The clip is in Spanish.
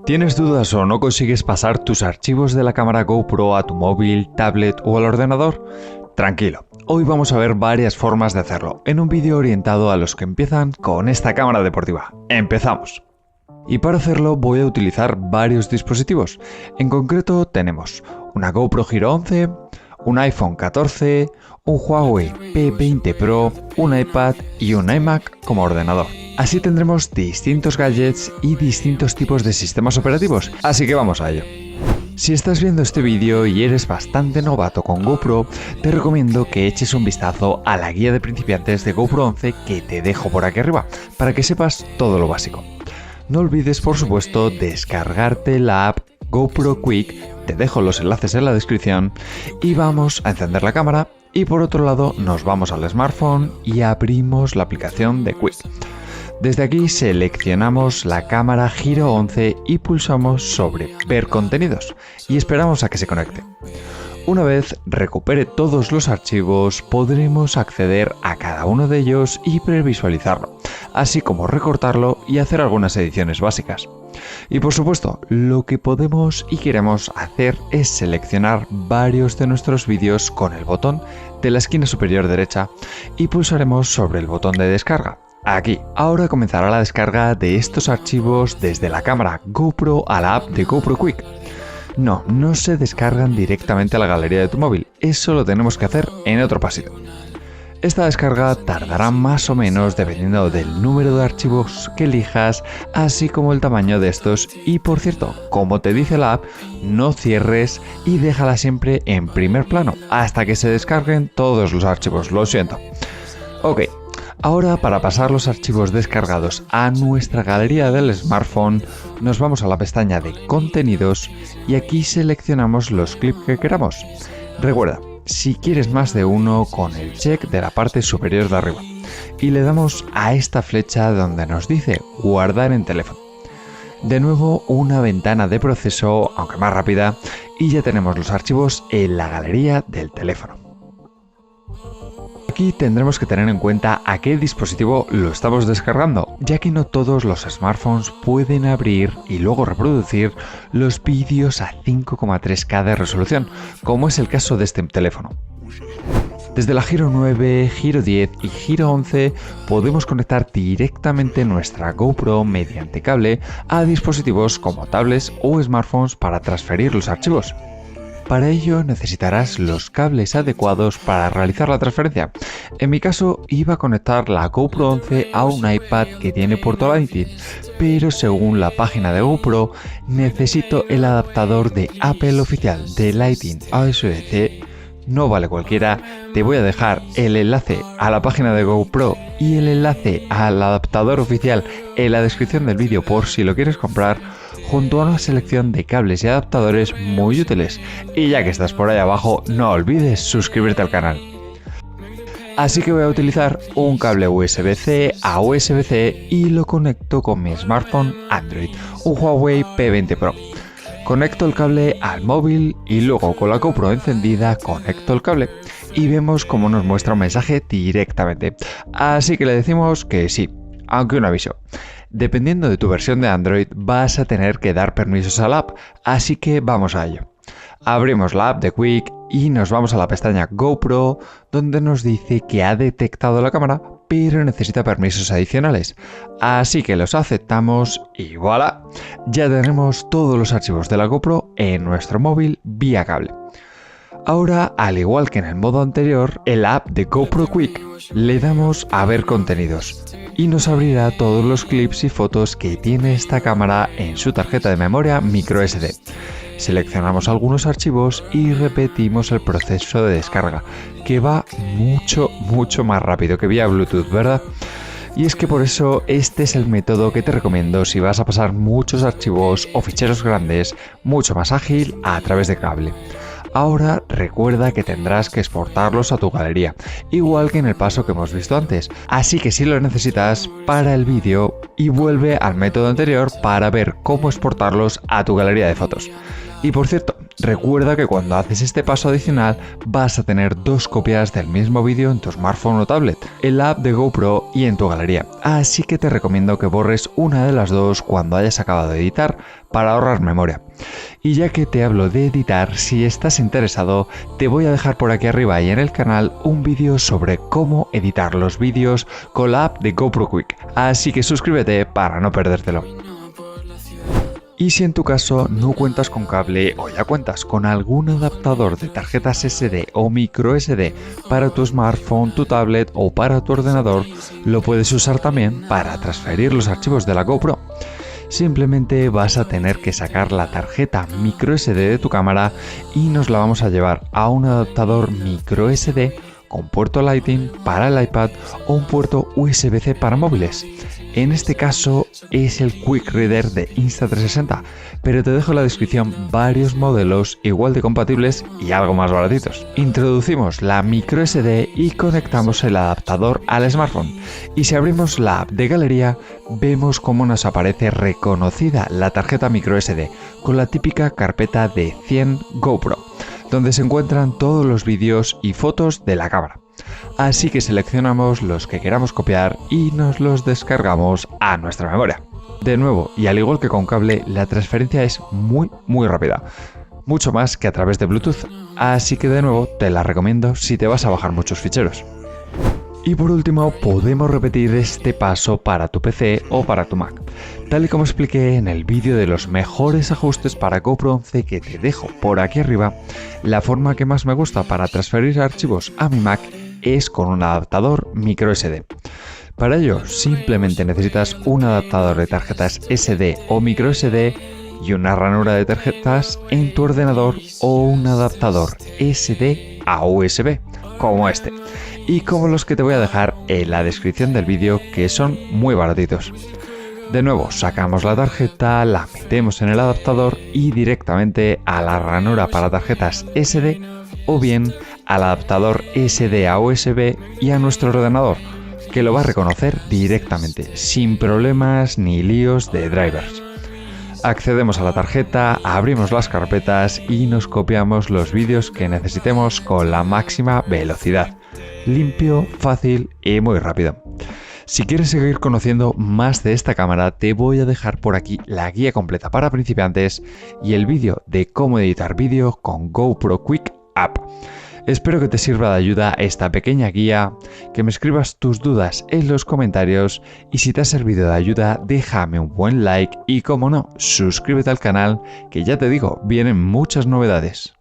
¿Tienes dudas o no consigues pasar tus archivos de la cámara GoPro a tu móvil, tablet o al ordenador? Tranquilo, hoy vamos a ver varias formas de hacerlo en un vídeo orientado a los que empiezan con esta cámara deportiva. ¡Empezamos! Y para hacerlo voy a utilizar varios dispositivos. En concreto tenemos una GoPro Hero 11, un iPhone 14, un Huawei P20 Pro, un iPad y un iMac como ordenador. Así tendremos distintos gadgets y distintos tipos de sistemas operativos, así que vamos a ello. Si estás viendo este vídeo y eres bastante novato con GoPro, te recomiendo que eches un vistazo a la guía de principiantes de GoPro 11 que te dejo por aquí arriba, para que sepas todo lo básico. No olvides, por supuesto, descargarte la app GoPro Quick, te dejo los enlaces en la descripción, y vamos a encender la cámara y por otro lado nos vamos al smartphone y abrimos la aplicación de Quick. Desde aquí seleccionamos la cámara Hero 11 y pulsamos sobre Ver contenidos y esperamos a que se conecte. Una vez recupere todos los archivos, podremos acceder a cada uno de ellos y previsualizarlo, así como recortarlo y hacer algunas ediciones básicas. Y por supuesto, lo que podemos y queremos hacer es seleccionar varios de nuestros vídeos con el botón de la esquina superior derecha y pulsaremos sobre el botón de descarga. Aquí, ahora comenzará la descarga de estos archivos desde la cámara GoPro a la app de GoPro Quick. No se descargan directamente a la galería de tu móvil, eso lo tenemos que hacer en otro pasito. Esta descarga tardará más o menos dependiendo del número de archivos que elijas, así como el tamaño de estos. Y por cierto, como te dice la app, no cierres y déjala siempre en primer plano hasta que se descarguen todos los archivos, lo siento. Ok. Ahora, para pasar los archivos descargados a nuestra galería del smartphone, nos vamos a la pestaña de contenidos y aquí seleccionamos los clips que queramos. Recuerda, si quieres más de uno, con el check de la parte superior de arriba y le damos a esta flecha donde nos dice guardar en teléfono. De nuevo una ventana de proceso, aunque más rápida, y ya tenemos los archivos en la galería del teléfono. Aquí tendremos que tener en cuenta a qué dispositivo lo estamos descargando, ya que no todos los smartphones pueden abrir y luego reproducir los vídeos a 5,3K de resolución, como es el caso de este teléfono. Desde la Hero 9, Hero 10 y Hero 11 podemos conectar directamente nuestra GoPro mediante cable a dispositivos como tablets o smartphones para transferir los archivos. Para ello necesitarás los cables adecuados para realizar la transferencia. En mi caso iba a conectar la GoPro 11 a un iPad que tiene puerto Lightning, pero según la página de GoPro necesito el adaptador de Apple oficial de Lightning a USB-C. No vale cualquiera, te voy a dejar el enlace a la página de GoPro y el enlace al adaptador oficial en la descripción del vídeo por si lo quieres comprar, junto a una selección de cables y adaptadores muy útiles. Y ya que estás por ahí abajo, no olvides suscribirte al canal. Así que voy a utilizar un cable USB-C a USB-C y lo conecto con mi smartphone Android, un Huawei P20 Pro. Conecto el cable al móvil y luego con la GoPro encendida conecto el cable y vemos cómo nos muestra un mensaje directamente. Así que le decimos que sí, aunque un aviso. Dependiendo de tu versión de Android vas a tener que dar permisos a la app, así que vamos a ello. Abrimos la app de Quick y nos vamos a la pestaña GoPro, donde nos dice que ha detectado la cámara, pero necesita permisos adicionales. Así que los aceptamos y voilà, ya tenemos todos los archivos de la GoPro en nuestro móvil vía cable. Ahora, al igual que en el modo anterior, en la app de GoPro Quick le damos a ver contenidos y nos abrirá todos los clips y fotos que tiene esta cámara en su tarjeta de memoria microSD. Seleccionamos algunos archivos y repetimos el proceso de descarga, que va mucho más rápido que vía Bluetooth, ¿verdad? Y es que por eso este es el método que te recomiendo si vas a pasar muchos archivos o ficheros grandes, mucho más ágil a través de cable. Ahora recuerda que tendrás que exportarlos a tu galería, igual que en el paso que hemos visto antes, así que si lo necesitas, para el vídeo y vuelve al método anterior para ver cómo exportarlos a tu galería de fotos. Y por cierto, recuerda que cuando haces este paso adicional vas a tener dos copias del mismo vídeo en tu smartphone o tablet, en la app de GoPro y en tu galería, así que te recomiendo que borres una de las dos cuando hayas acabado de editar para ahorrar memoria. Y ya que te hablo de editar, si estás interesado, te voy a dejar por aquí arriba y en el canal un vídeo sobre cómo editar los vídeos con la app de GoPro Quik, así que suscríbete para no perdértelo. Y si en tu caso no cuentas con cable o ya cuentas con algún adaptador de tarjetas SD o micro SD para tu smartphone, tu tablet o para tu ordenador, lo puedes usar también para transferir los archivos de la GoPro. Simplemente vas a tener que sacar la tarjeta micro SD de tu cámara y nos la vamos a llevar a un adaptador micro SD con puerto Lightning para el iPad o un puerto USB-C para móviles. En este caso es el Quick Reader de Insta360, pero te dejo en la descripción varios modelos igual de compatibles y algo más baratitos. Introducimos la micro SD y conectamos el adaptador al smartphone. Y si abrimos la app de galería, vemos cómo nos aparece reconocida la tarjeta micro SD con la típica carpeta de 100 GoPro, donde se encuentran todos los vídeos y fotos de la cámara. Así que seleccionamos los que queramos copiar y nos los descargamos a nuestra memoria. De nuevo, y al igual que con cable, la transferencia es muy rápida, mucho más que a través de Bluetooth, así que de nuevo te la recomiendo si te vas a bajar muchos ficheros. Y por último, podemos repetir este paso para tu PC o para tu Mac. Tal y como expliqué en el vídeo de los mejores ajustes para GoPro 11 que te dejo por aquí arriba, la forma que más me gusta para transferir archivos a mi Mac es con un adaptador micro SD. Para ello, simplemente necesitas un adaptador de tarjetas SD o micro SD y una ranura de tarjetas en tu ordenador o un adaptador SD a USB, como este, y como los que te voy a dejar en la descripción del vídeo, que son muy baratitos. De nuevo, sacamos la tarjeta, la metemos en el adaptador y directamente a la ranura para tarjetas SD o bien al adaptador SD a USB y a nuestro ordenador, que lo va a reconocer directamente, sin problemas ni líos de drivers. Accedemos a la tarjeta, abrimos las carpetas y nos copiamos los vídeos que necesitemos con la máxima velocidad. Limpio, fácil y muy rápido. Si quieres seguir conociendo más de esta cámara, te voy a dejar por aquí la guía completa para principiantes y el vídeo de cómo editar vídeo con GoPro Quik App. Espero que te sirva de ayuda esta pequeña guía, que me escribas tus dudas en los comentarios y si te ha servido de ayuda déjame un buen like y como no, suscríbete al canal que ya te digo, vienen muchas novedades.